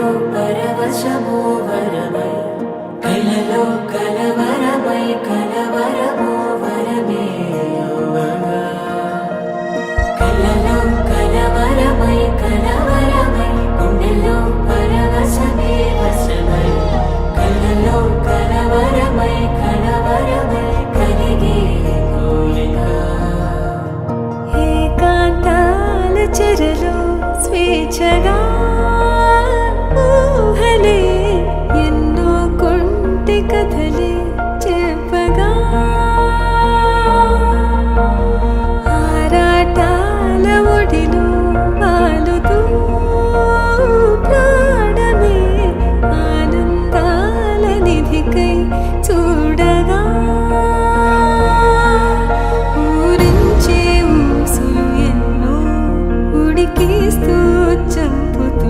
గుండెలో పరవశమో వరమై కలలో కలవరమై కలవరమో వరమే యువగా కలలో కలవరమై కలవరమై గుండెలో పరవశమే వశమై కలలో కలవరమై కలవరమై కలిగే కోరిక ఏకాంతాల చెరలో స్వేచ్ఛగా ఊహలే ఎన్నో కొంటి కథలే చెప్పగా ఆరాటాల ఒడిలో వాలుతూ ప్రాణమే ఆనందాల నిధికై చూడగా ఊరించే ఊసులు ఎన్నో ఉడికిస్తూ చంపుతూ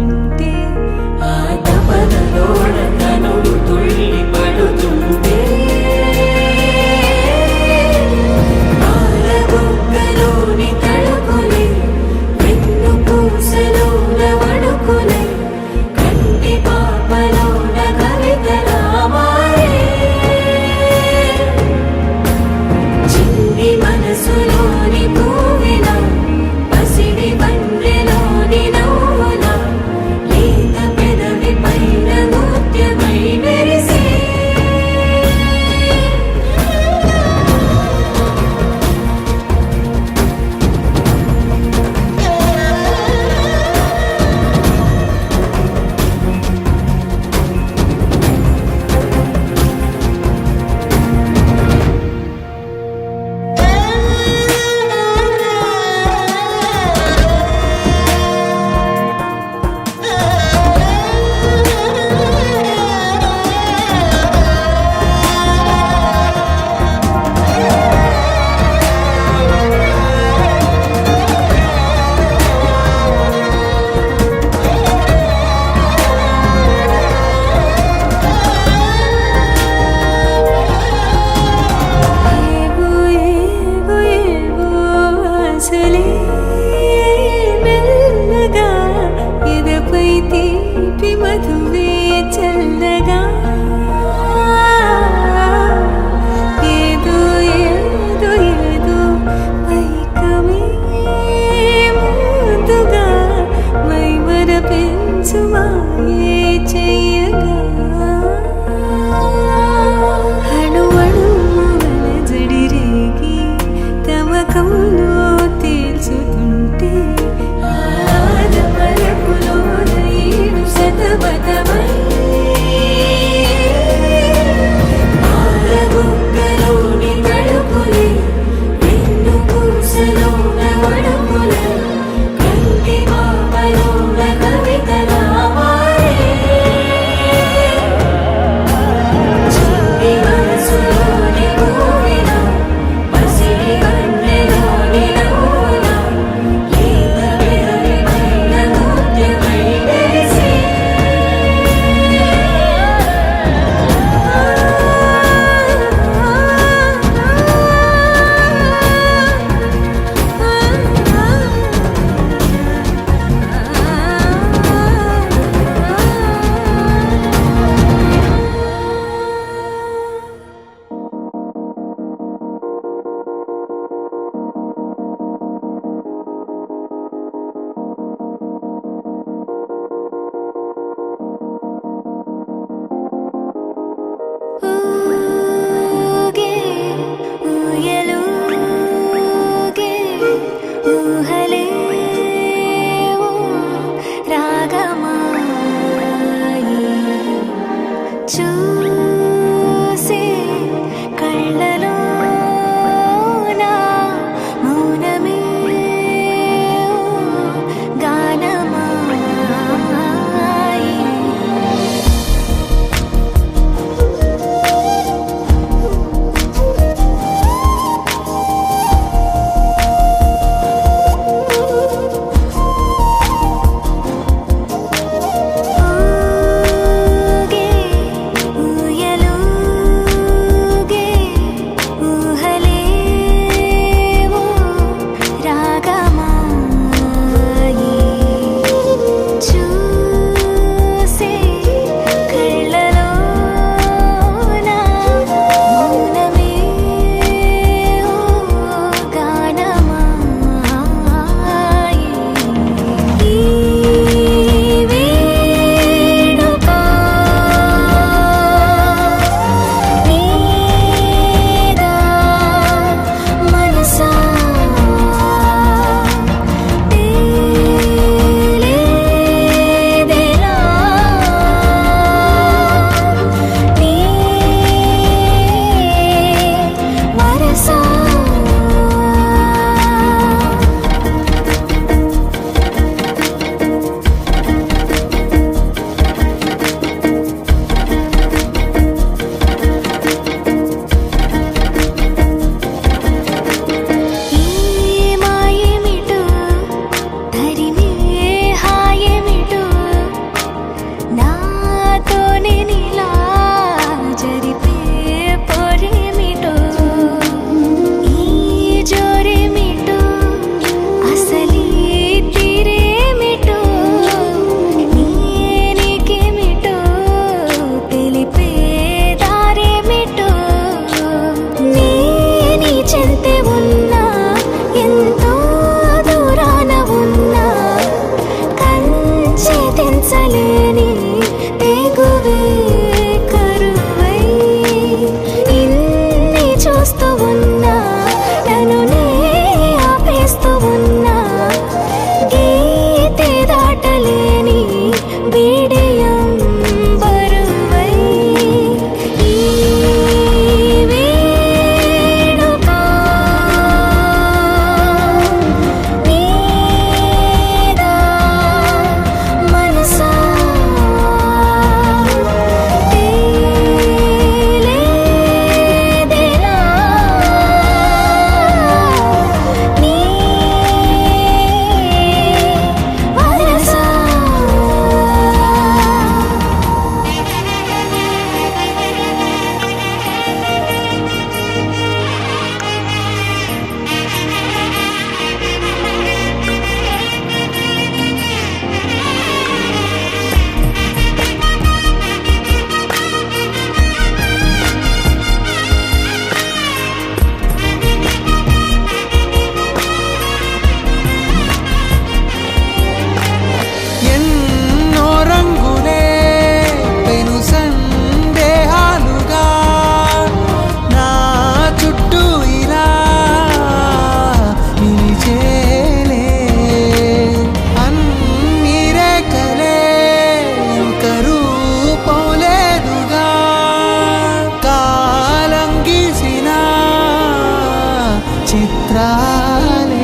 చిత్రాలే.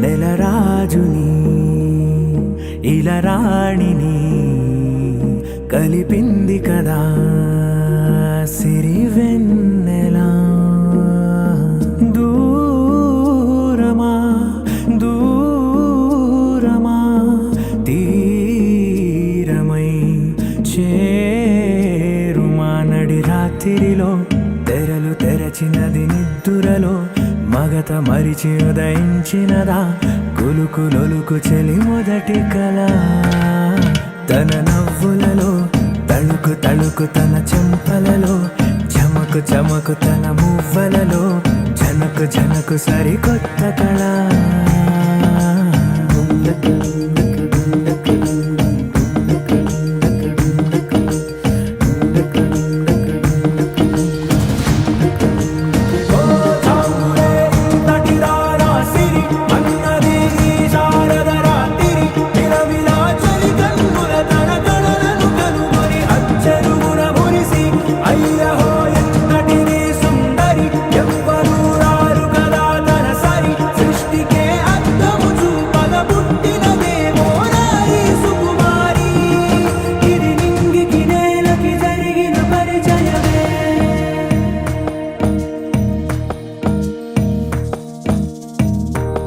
నెలరాజుని ఇలరాణిని కలిపింది కదా సిరివెన్నెలా. దూరమా దూరమా తీరమై చేరుమా నడి రాత్రిలో తెరలు తెరచినది నిద్దురలో మగత మరిచి ఉదయించినదా కులుకులొలుకు చెలి మొదటి కళ. తన నవ్వులలో తళుకు తళుకు తన చెంపలలో చమకు చమకు తన మువ్వలలో జనకు జనకు సరికొత్త కళ.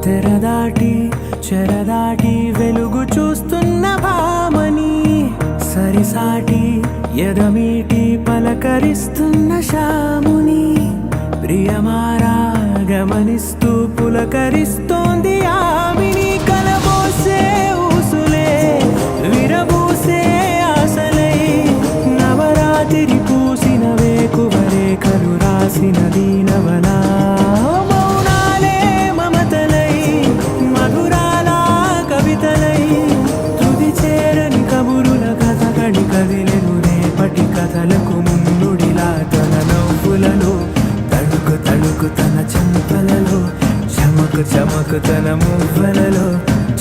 తెరదాటి చెరదాటి వెలుగు చూస్తున్న భామని సరిసాటి ఎదమీటి పలకరిస్తున్న శాముని ప్రియమారా గమనిస్తూ పులకరిస్తోంది ఆవిని. కలబోసే ఊసులే విరబూసే ఆశలై నవరాత్రి పూసిన వేకువరేఖలు రాసిన దీనవనా. కదిలెను రేపటి కథలకు ముందుడిలా తన నవ్వులలో తడుకు తడుకు తన చెంపలలో చమకు చమకు తన మువ్వలలో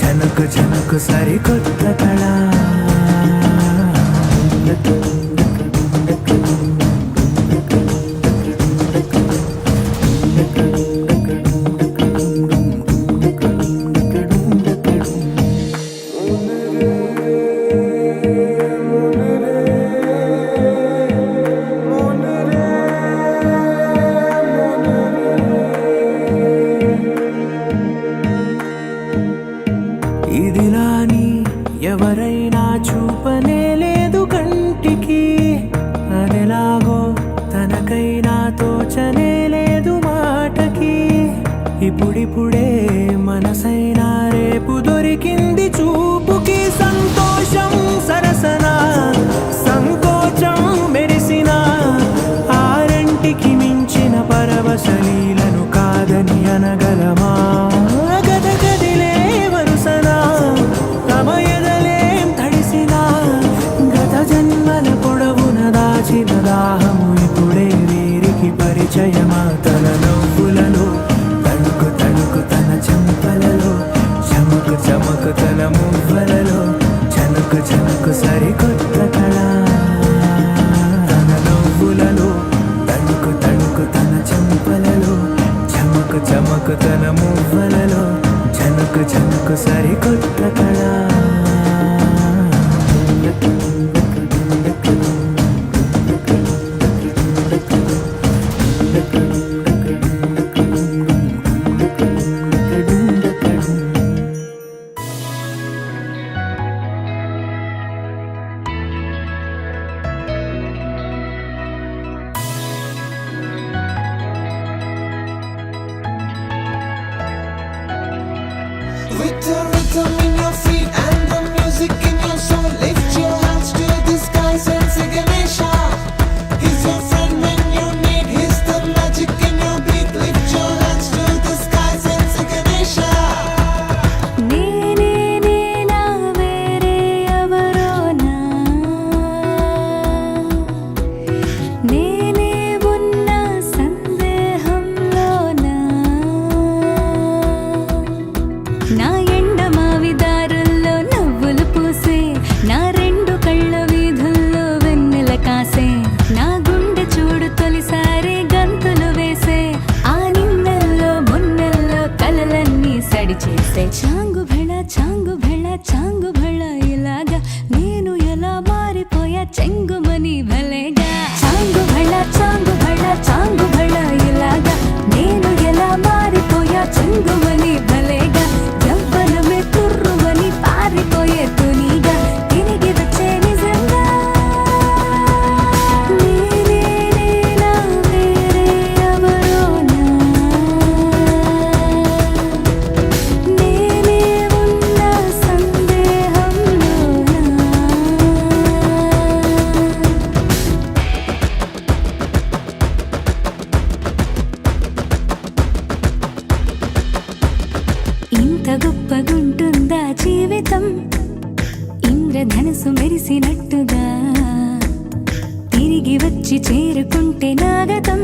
జనకు జనకు సరికొత్త కళ. ఇదిలాని ఎవరైనా చూపనే లేదు కంటికి అదెలాగో తనకైనా తోచనే లేదు మాటకి. ఇప్పుడిప్పుడే మనసైనా రేపు దొరికింది చూపుకి. సంతోషం సరసన సంకోచం మెరిసిన ఆరంటికి మించిన పరవశలీలను కాదని అనగలమా. గదగదిలే వరుసన తమ ఎదలేం తడిసినా గత జన్మల పొడవున దాచిన దాహము ఇప్పుడే వీరికి పరిచయమా. తన నవ్వులలో తణుకు తణుకు తన చెంపలలో చమకు చమకు తన మువ్వలలో జనకు జనకు సరికొత్త కళ. తన నవ్వులలో తణుకు తణుకు తన చెంపలలో చమకు చమకు తన మువ్వలలో జనకు జనకు సరికొత్త కళ. With the rhythm in your feet and the music in your soul, lift your hands to the skies and say Ganesha. He's your friend when you need, he's the magic in your beat. Lift your hands to the skies and say Ganesha. నేనే నేనా వేరే ఎవరోనా నేనే ఉన్న సందేహంలోనా సడి చేసే చాంగు భళ చాంగు భళ చాంగు భళ ఇలాగా నేను ఎలా మారిపోయా చెంగుమని భలేగా చాంగు భళ చాంగు భళ చాంగు భళ ఇలాగా నేను ఎలా మారిపోయా చెంగుమని భలేగా యవ్వనమే తుర్రుమని పారిపోయే తునిగా తిరిగి వచ్చే నిజంగా నేనే నేనా వేరే ఎవరోనా నేనే ఉన్న సందేహంలోనా ఇంత గొప్పగుంటుందా జీవితం ఇంద్రధనుసు మెరిసినట్టుగా తిరిగి వచ్చి చేరుకుంటే నాగతం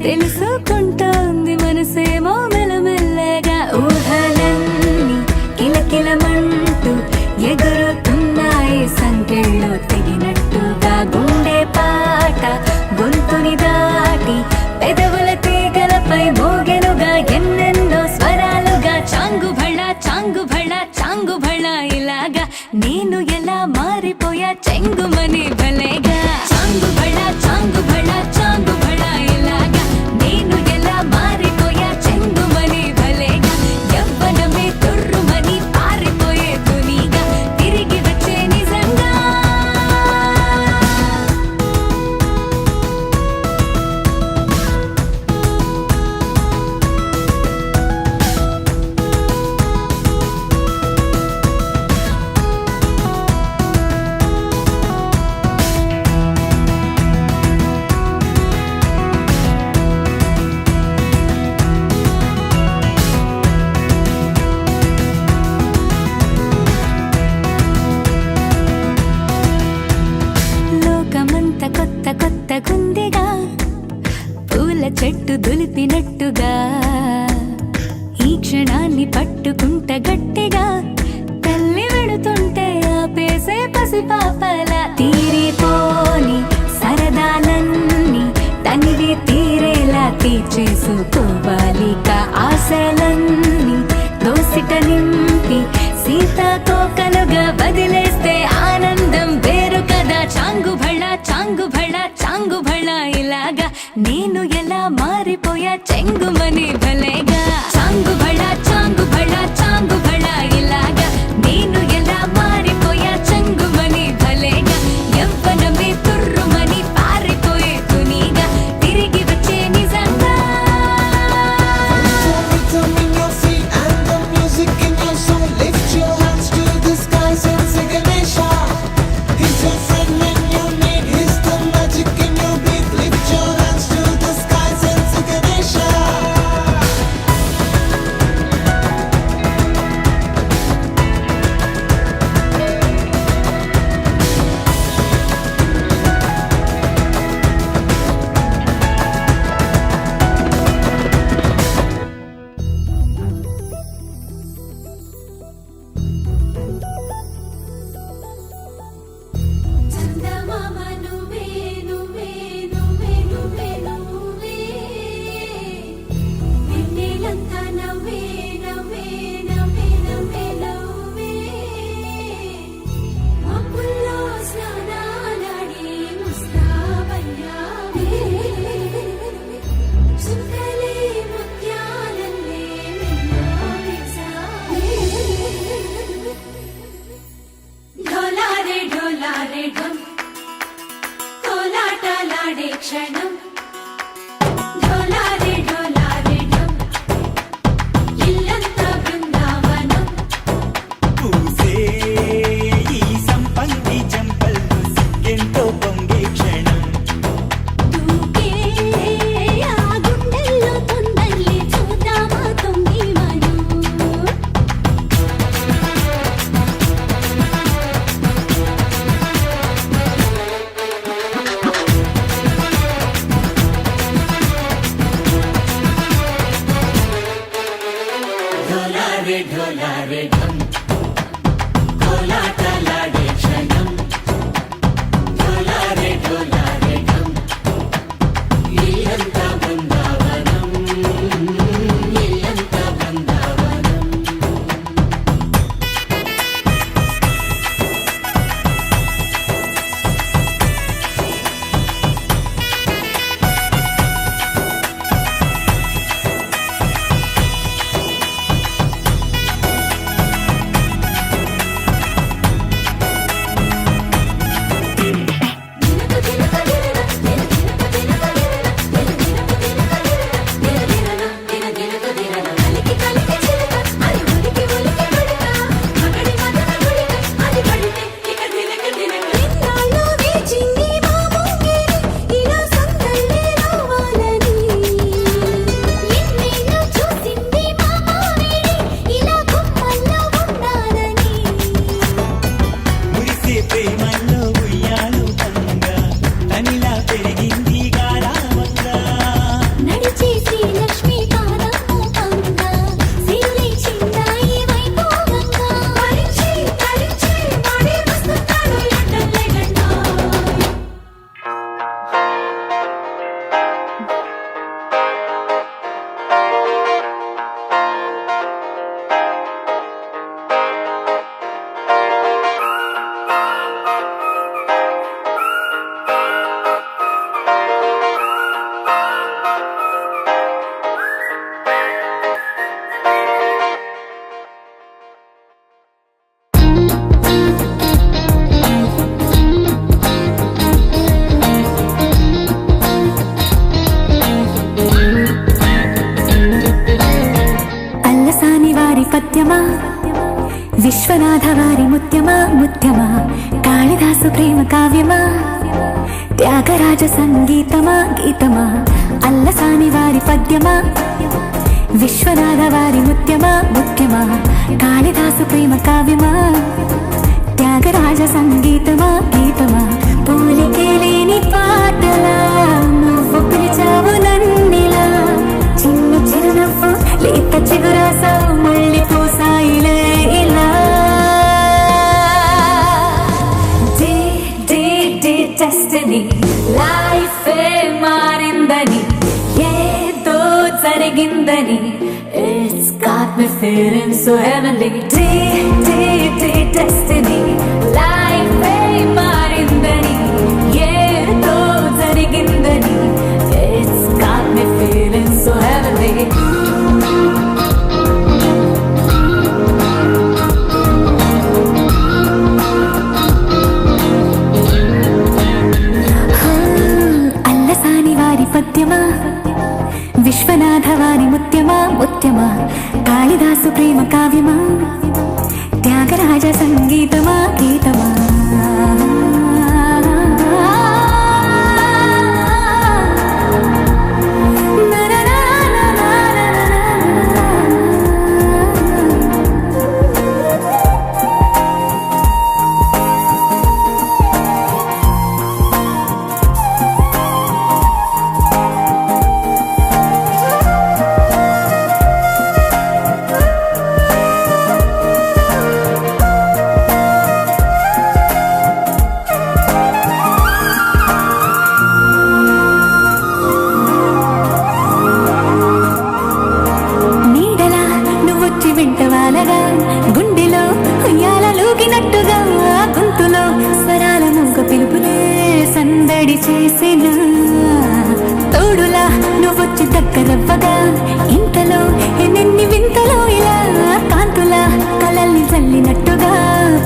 తెలుసుకుంటోంది మనసేమో మెల్లమెల్లగా ఊహలన్నీ కిలకిలమంటూ ఎగురుతున్నాయి సంఖ్యల్లో తెగినట్టుగా గుండె పాట గొంతుని దాటి పెదవుల తీగలపై మోగెనుగా ఎన్నెన్నో స్వరాలుగా చాంగు భళ చాంగు భళ చాంగు భళ ఇలాగా నేను ఎలా మారిపోయా చెంగుమని భలేగా చాంగు భళ చాంగు భళ చాంగు భళ ఇలాగా నేను ఎలా మారిపోయా చెంగుమని భలేగా యవ్వనమే తుర్రుమని పారిపోయే తునిగా తిరిగి వచ్చే నిజంగా లోకమంత కొత్త కొత్త గుందిగా పూల చెట్టు దులిపినట్టుగా ఈ క్షణాన్ని పట్టుకుంట గట్టిగా తల్లి వెడుతుంటే ఆపేసే పసిపాపల తీరిపోని సరదాలన్నీ తనివి తీరేలా తీర్చేసుకోవాలిక ఆశలన్నీ దోసిట నింపి సీతాకోకలుగా వదిలేస్తే ఆనందం వేరు కదా చాంగు భళ చాంగు భళ చాంగు భళ ఇలాగా నేను ఎలా మారిపోయా చెంగుమని భలేగా చాంగు భళ చాంగు భళ చాంగు భళ ఇలాగా నేను ఎలా మారిపోయా చెంగుమని భలేగా యవ్వనమే తుర్రుమని పారిపోయే తునిగా తిరిగి వచ్చే నిజంగా Rhythm in your feet and the music in your soul. Lift your hands to the skies and say Ganesha. He's your friend when you need. He's the magic in your beat. Lift your hands to the skies and say Ganesha. చందమామ నువ్వే నువ్వే నువ్వే నువ్వే నువ్వే వెన్నెలంతా నవ్వే నవ్వే నవ్వే నవ్వే నవ్వే మబ్బుల్లో స్నానాలాడి ముస్తాబయ్యావే చుక్కలే ముత్యాలల్లే వెన్నో వేసావే ढोलारे ढम कोलाटलाडे क्षणम ढोलारे ढम इल्लंता बृंदावनम పూసే ఈ సంపంగి జంపల్లో సిగ్గెంతో పొంగే క్షణం దూకే ఆ గుండెల్లో తొందల్లి చూద్దామా తొంగి మను ढोलारे ढम కోలాటలాడే క్షణం ढोलारे ढम ఇల్లంతా బృందావనం ఇల్లంతా బృందావనం సత్యమా విశ్వనాథ వారి ముత్యమా ముత్యమా కాళిదాసు ప్రేమ కావ్యమా త్యాగరాజ సంగీతమా గీతమా అల్లసాని వారి పద్యమా విశ్వనాథ వారి ముత్యమా ముత్యమా కాళిదాసు ప్రేమ కావ్యమా త్యాగరాజ సంగీతమా గీతమా పోలికే లేని పాటలా నువ్వు పిలిచావు నన్నిలా చిన్న చిరునవ్వు లేత చిగురాసావు మళ్ళీ పోసాయిలే ఇలా day day day destiny life మారిందని ఏదో జరిగిందని It's got me feeling so heavenly day day day destiny life మారిందని ఏదో జరిగిందని It's got me feeling so heavenly Allasani వారి పద్యమా విశ్వనాథ వారి ముత్యమా ముత్యమా కాళిదాసు ప్రేమ కావ్యమా త్యాగరాజ సంగీతమా గీతమా గుండెలో ఉయ్యాలూగినట్టుగా గొంతులో స్వరాల మూగ పిలుపులే సందడి చేసిన తోడులా నువ్వొచ్చి దగ్గరవ్వగా ఇంతలో ఎన్నెన్ని వింతలో ఇలా కాంతులా కలల్ని చల్లినట్టుగా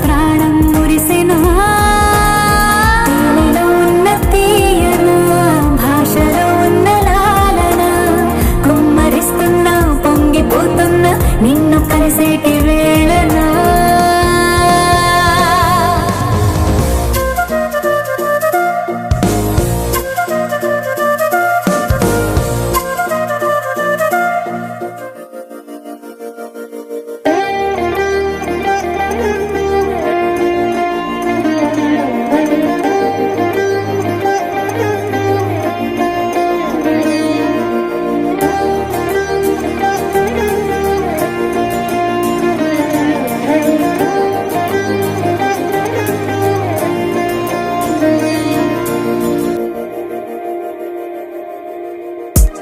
ప్రాణం మురిసెను ఉన్న తీయన భాషలో ఉన్న లాలన కుమ్మరిస్తున్నా పొంగిపోతున్నా నిన్ను కలిసేటి వేళనా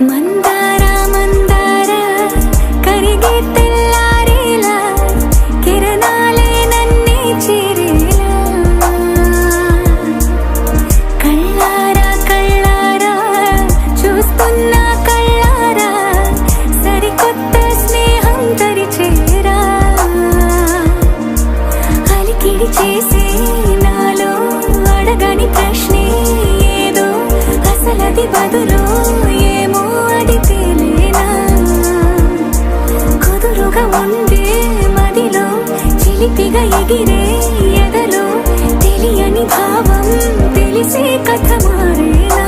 మందార మందార కరిగే తెల్లారేలా కిరణాలే నన్నే చేరేలా కళ్ళారా కళ్ళారా చూస్తున్నా కళ్ళారా సరికొత్త స్నేహం తరిచేరా అలికిడి చేసే నాలో అడగని ప్రశ్నే ఏదో అసలది బదులు ఉండే మదిలో చిలిపిగా ఎగిరే ఎదలో తెలియని భావం తెలిసే కథ మారేనా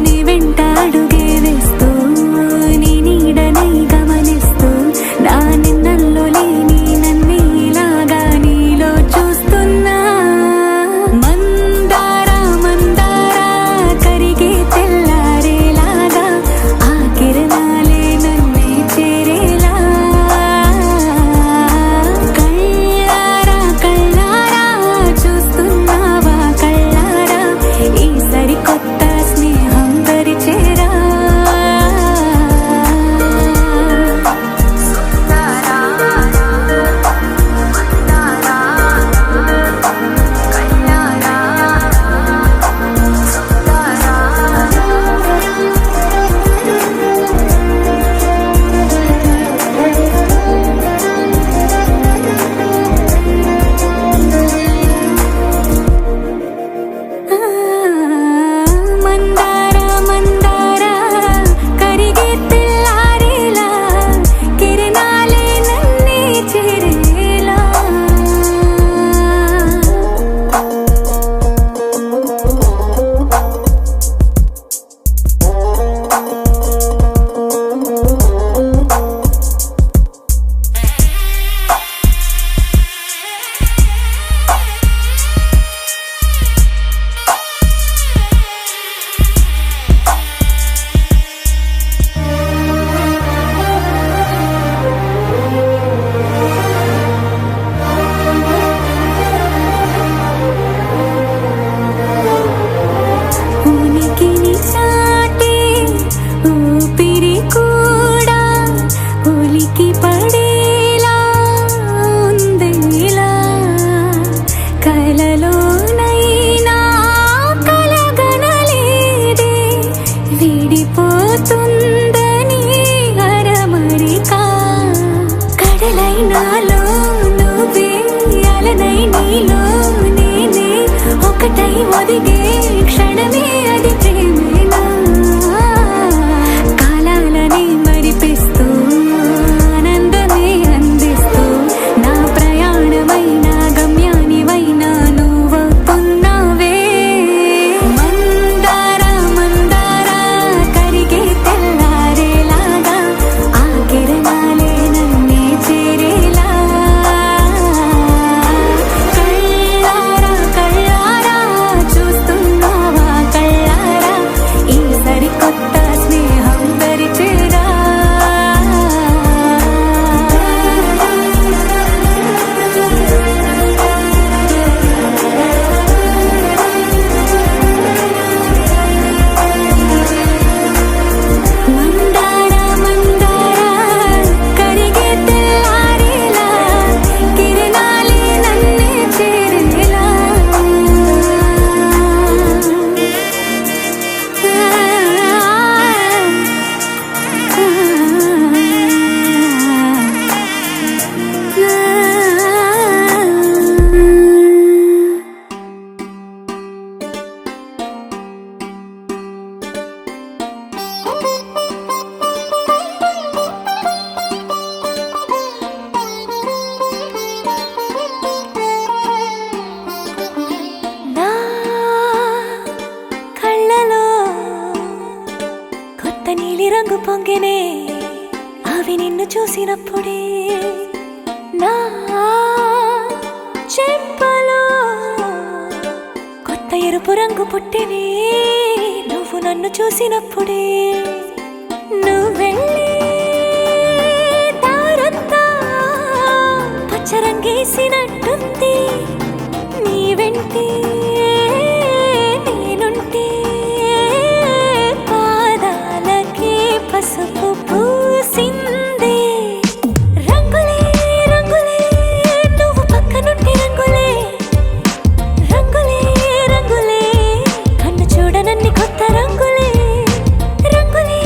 నీ వెంట అడుగే వేస్తూ నీ నీడనై గమనిస్తూ నా నిన్నల్లో లేని నన్నిలాగా నీలో చూస్తున్నా మందార మందార కరిగే తెల్లారేలాగా ఆ కిరణాలే నన్నే చేరేలా కళ్ళారా కళ్ళారా చూస్తున్నావా కళ్ళారా పడేలా ఉంది ఇలా కలలోనైనా కలగనలేదే విడిపోతుందని అరమరికా కడలైనాలో నువ్వే అలనై నీలో నేనే ఒకటై ఒదిగే క్షణమే అది ప్రేమేనా కాలాలని మరిపిస్తూ ఆనందమే అందిస్తూ నా ప్రయాణమైన గమ్యానివైనా నువ్వవుతున్నావే మందార మందార కరిగే తెల్లారేలాగా ఆ కిరణాలే నన్నే చేరేలా కళ్ళారా కళ్ళారా చూస్తున్నావా కళ్ళారా ఈ సరికొత్త స్నేహం పరిచేరా మందార మందార కరిగే తెల్లారేలా కిరణాలే నన్నే చేరేలా నా కళ్ళలో కొత్త నీలి రంగు పొంగినే అవి నిన్ను చూసినప్పుడే నా చెంపలో కొత్త ఎరుపు రంగు పుట్టినే నువ్వు నన్ను చూసినప్పుడే నువ్వెళ్ళి దారంతా పచ్చరంగేసినట్టుంది నీ వెంటే నేనుంటే పాదాలకే పసుపు పూసిందే రంగులే రంగులే నువ్వు పక్కనుంటే రంగులే రంగులే రంగులే కన్ను చూడనన్ని కొత్త రంగులే రంగులే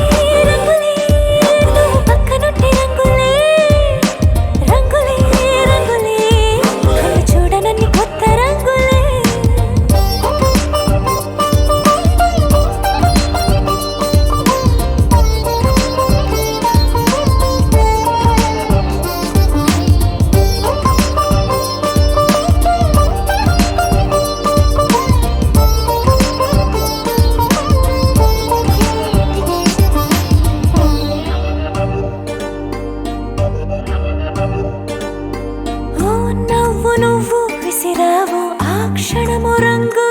రంగులే నువ్వు పక్కనుంటే రంగులే రంగులే రంగులే కన్ను చూడనన్ని కొత్త రంగులే ఓ నవ్వు నువ్వు విసిరావు ఆ క్షణము రంగు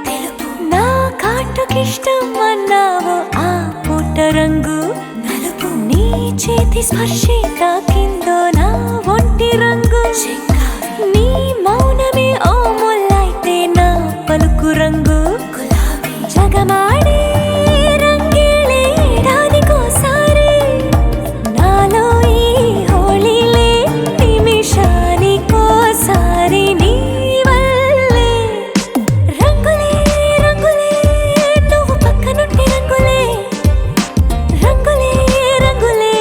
తెలుపు నా కాటుకిష్టం అన్నావు ఆ పుట్ట రంగు నలుపు నీ చేతి స్పర్శే తాకిందో నా ఒంటి రంగు నీ మౌనమే ఓ ముల్లైతే నా పలుకు రంగు గులాబీ జగమాడే రంగేళే ఏడాదికోసారి నాలో ఈ హోళీలే నిమిషానికోసారి నీ వల్లే రంగులే రంగులే నువ్వు పక్కనుంటే రంగులే రంగులే రంగులే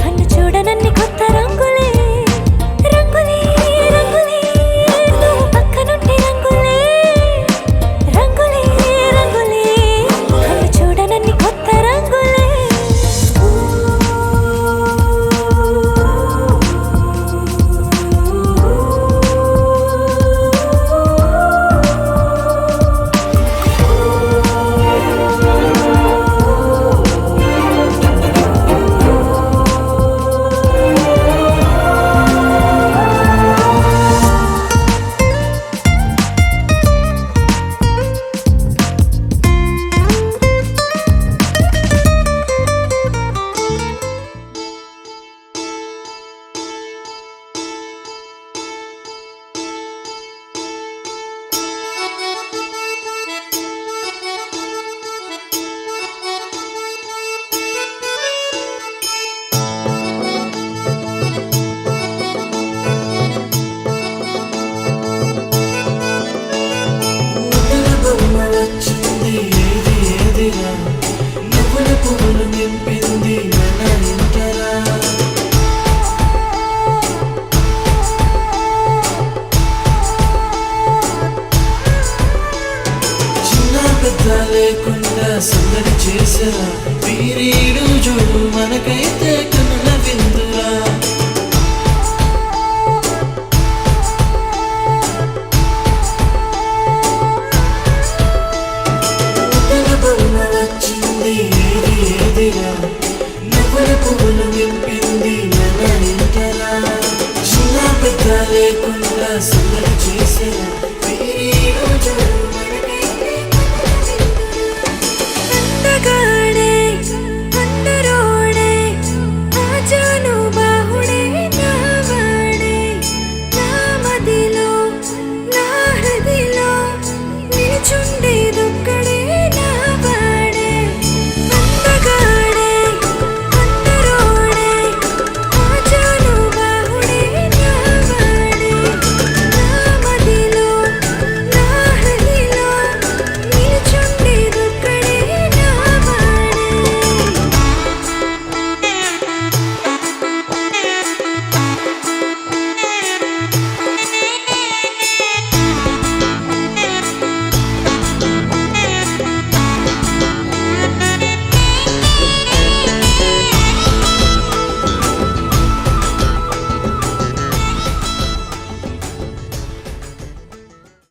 కన్ను చూడనన్ని కొత్త రంగులే చేసరా వీరీడు చూడు మనకైతే కనుల విందురా నూతన బొమ్మ వచ్చింది ఏది ఏదిరా నువ్వుల పువ్వులు నింపింది మన ఇంటరా చిన్న పెద్ద లేకుండా సందడి చేసరా వీరీడు చూడు